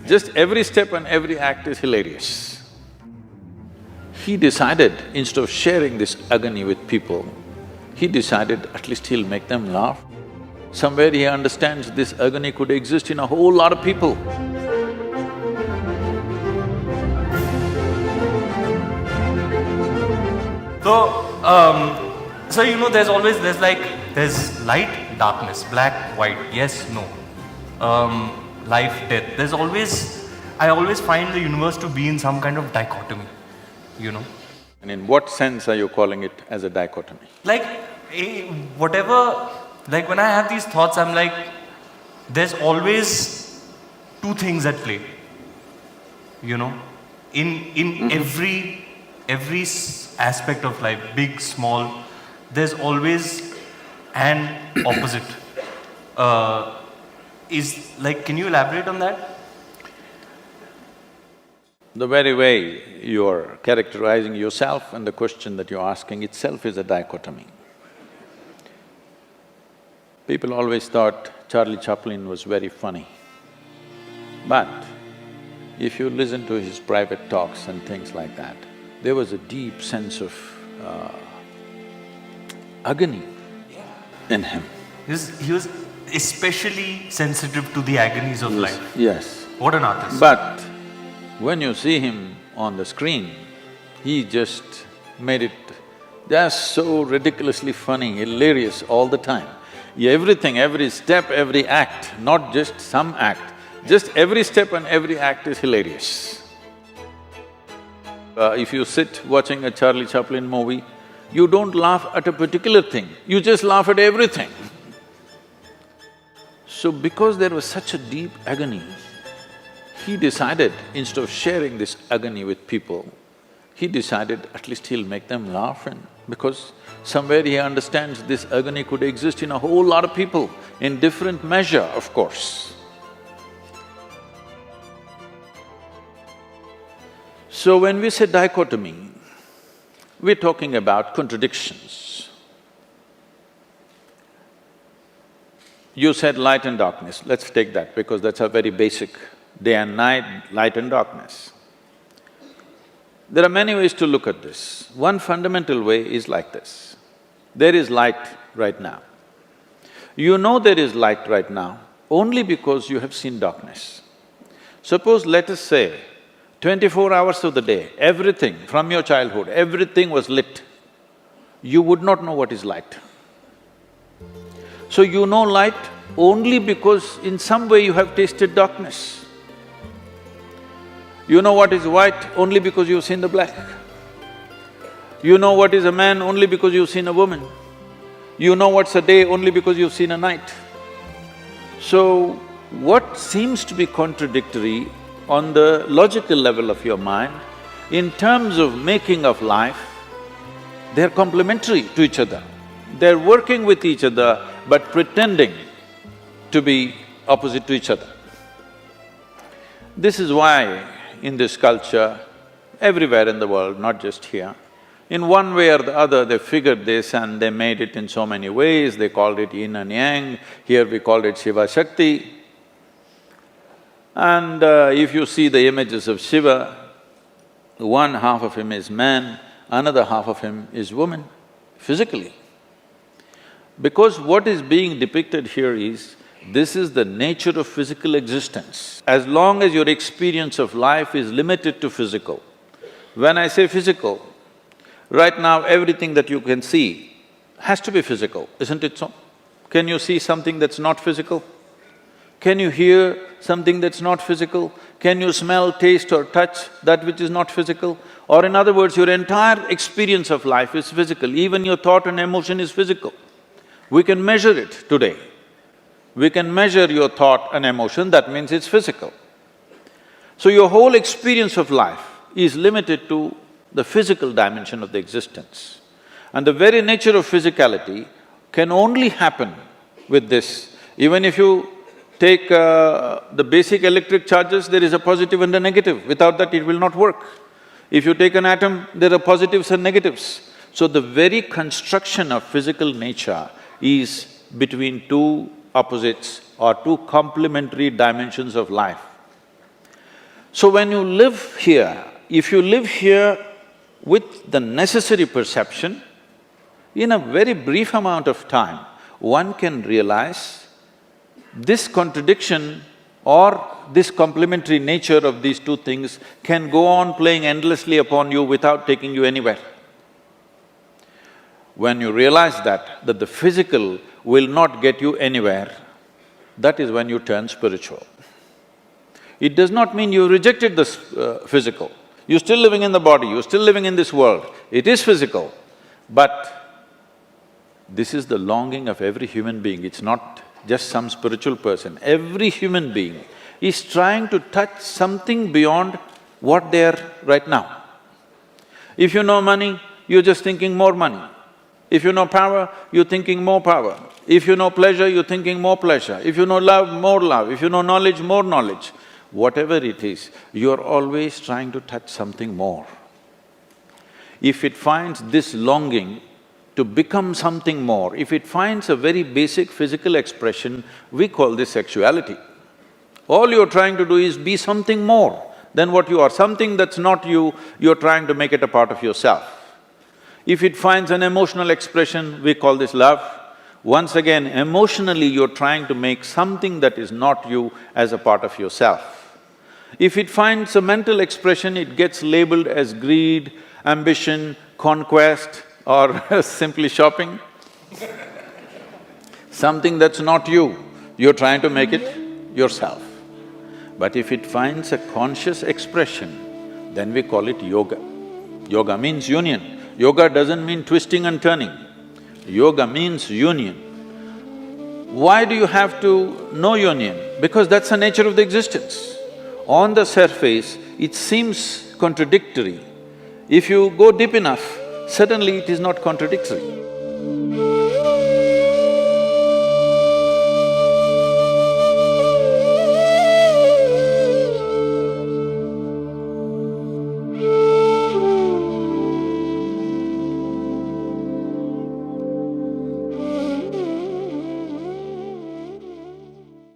Just every step and every act is hilarious. He decided, instead of sharing this agony with people, he decided at least he'll make them laugh. Somewhere he understands this agony could exist in a whole lot of people. So you know, there's light, darkness, black, white, yes, no. Life, death. I always find the universe to be in some kind of dichotomy, you know. And in what sense are you calling it as a dichotomy? Like, whatever, like when I have these thoughts, I'm like, there's always two things at play, you know, in every aspect of life, big, small, there's always an opposite. Can you elaborate on that? The very way you're characterizing yourself and the question that you're asking itself is a dichotomy. People always thought Charlie Chaplin was very funny. But if you listen to his private talks and things like that, there was a deep sense of agony in him. He was especially sensitive to the agonies of life. Yes. What an artist. But when you see him on the screen, he just made it just so ridiculously funny, hilarious all the time. Everything, every step, every act, not just some act, just every step and every act is hilarious. If you sit watching a Charlie Chaplin movie, you don't laugh at a particular thing, you just laugh at everything. So because there was such a deep agony, he decided, instead of sharing this agony with people, he decided at least he'll make them laugh, and because somewhere he understands this agony could exist in a whole lot of people, in different measure, of course. So when we say dichotomy, we're talking about contradictions. You said light and darkness, let's take that because that's a very basic, day and night, light and darkness. There are many ways to look at this. One fundamental way is like this. There is light right now. You know there is light right now only because you have seen darkness. Suppose, let us say, 24 hours of the day, everything from your childhood, everything was lit, you would not know what is light. So you know light only because in some way you have tasted darkness. You know what is white only because you've seen the black. You know what is a man only because you've seen a woman. You know what's a day only because you've seen a night. So, what seems to be contradictory on the logical level of your mind, in terms of making of life, they're complementary to each other. They're working with each other but pretending to be opposite to each other. This is why in this culture, everywhere in the world, not just here, in one way or the other they figured this and they made it in so many ways, they called it yin and yang, here we called it Shiva Shakti. And if you see the images of Shiva, one half of him is man, another half of him is woman, physically. Because what is being depicted here is, this is the nature of physical existence. As long as your experience of life is limited to physical, when I say physical, right now everything that you can see has to be physical, isn't it so? Can you see something that's not physical? Can you hear something that's not physical? Can you smell, taste or touch that which is not physical? Or in other words, your entire experience of life is physical, even your thought and emotion is physical. We can measure it today. We can measure your thought and emotion, that means it's physical. So your whole experience of life is limited to the physical dimension of the existence. And the very nature of physicality can only happen with this. Even if you take the basic electric charges, there is a positive and a negative, without that it will not work. If you take an atom, there are positives and negatives. So the very construction of physical nature is between two opposites or two complementary dimensions of life. So when you live here, if you live here with the necessary perception, in a very brief amount of time, one can realize this contradiction or this complementary nature of these two things can go on playing endlessly upon you without taking you anywhere. When you realize that the physical will not get you anywhere, that is when you turn spiritual. It does not mean you rejected the physical. You're still living in the body, you're still living in this world. It is physical, but this is the longing of every human being. It's not just some spiritual person. Every human being is trying to touch something beyond what they are right now. If you know money, you're just thinking more money. If you know power, you're thinking more power. If you know pleasure, you're thinking more pleasure. If you know love, more love. If you know knowledge, more knowledge. Whatever it is, you're always trying to touch something more. If it finds this longing to become something more, if it finds a very basic physical expression, we call this sexuality. All you're trying to do is be something more than what you are. Something that's not you, you're trying to make it a part of yourself. If it finds an emotional expression, we call this love. Once again, emotionally you're trying to make something that is not you as a part of yourself. If it finds a mental expression, it gets labeled as greed, ambition, conquest, or simply shopping. Something that's not you, you're trying to make it yourself. But if it finds a conscious expression, then we call it yoga. Yoga means union. Yoga doesn't mean twisting and turning. Yoga means union. Why do you have to know union? Because that's the nature of the existence. On the surface, it seems contradictory. If you go deep enough, suddenly it is not contradictory.